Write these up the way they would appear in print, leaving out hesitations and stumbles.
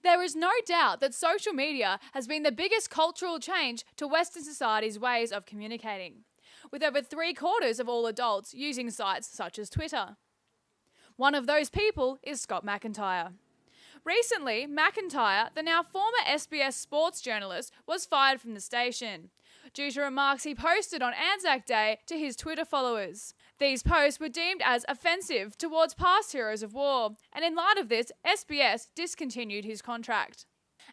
There is no doubt that social media has been the biggest cultural change to Western society's ways of communicating, with over 3/4 of all adults using sites such as Twitter. One of those people is Scott McIntyre. Recently, McIntyre, the now former SBS sports journalist, was fired from the station due to remarks he posted on Anzac Day to his Twitter followers. These posts were deemed as offensive towards past heroes of war, and in light of this, SBS discontinued his contract.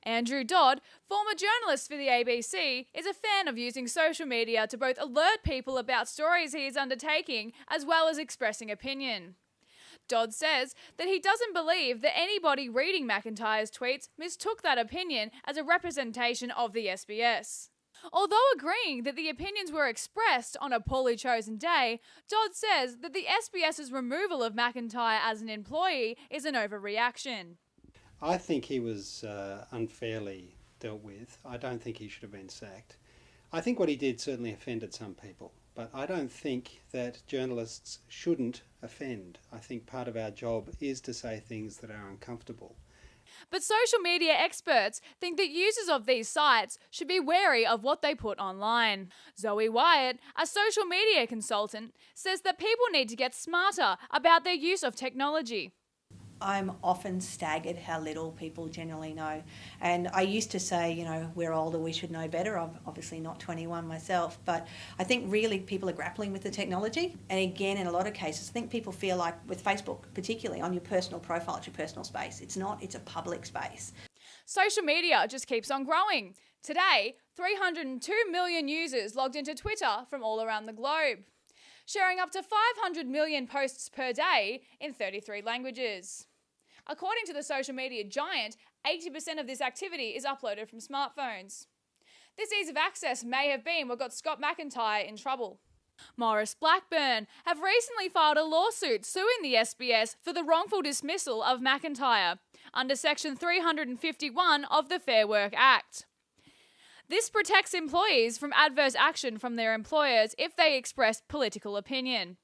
Andrew Dodd, former journalist for the ABC, is a fan of using social media to both alert people about stories he is undertaking as well as expressing opinion. Dodd says that he doesn't believe that anybody reading McIntyre's tweets mistook that opinion as a representation of the SBS. Although agreeing that the opinions were expressed on a poorly chosen day, Dodd says that the SBS's removal of McIntyre as an employee is an overreaction. I think he was unfairly dealt with. I don't think he should have been sacked. I think what he did certainly offended some people, but I don't think that journalists shouldn't offend. I think part of our job is to say things that are uncomfortable. But social media experts think that users of these sites should be wary of what they put online. Zoe Wyatt, a social media consultant, says that people need to get smarter about their use of technology. I'm often staggered how little people generally know. And I used to say, we're older, we should know better. I'm obviously not 21 myself, but I think really people are grappling with the technology. And again, in a lot of cases, I think people feel like with Facebook, particularly on your personal profile, it's your personal space. It's not, it's a public space. Social media just keeps on growing. Today, 302 million users logged into Twitter from all around the globe, sharing up to 500 million posts per day in 33 languages. According to the social media giant, 80% of this activity is uploaded from smartphones. This ease of access may have been what got Scott McIntyre in trouble. Maurice Blackburn have recently filed a lawsuit suing the SBS for the wrongful dismissal of McIntyre under Section 351 of the Fair Work Act. This protects employees from adverse action from their employers if they express political opinion.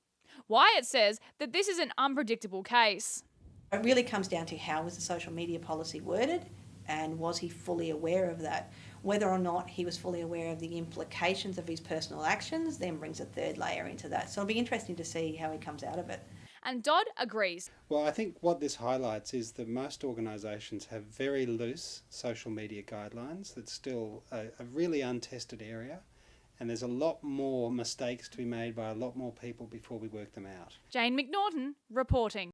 Wyatt says that this is an unpredictable case. It really comes down to how was the social media policy worded and was he fully aware of that? Whether or not he was fully aware of the implications of his personal actions then brings a third layer into that. So it'll be interesting to see how he comes out of it. And Dodd agrees. Well, I think what this highlights is that most organisations have very loose social media guidelines. That's still a really untested area, and there's a lot more mistakes to be made by a lot more people before we work them out. Jane McNaughton reporting.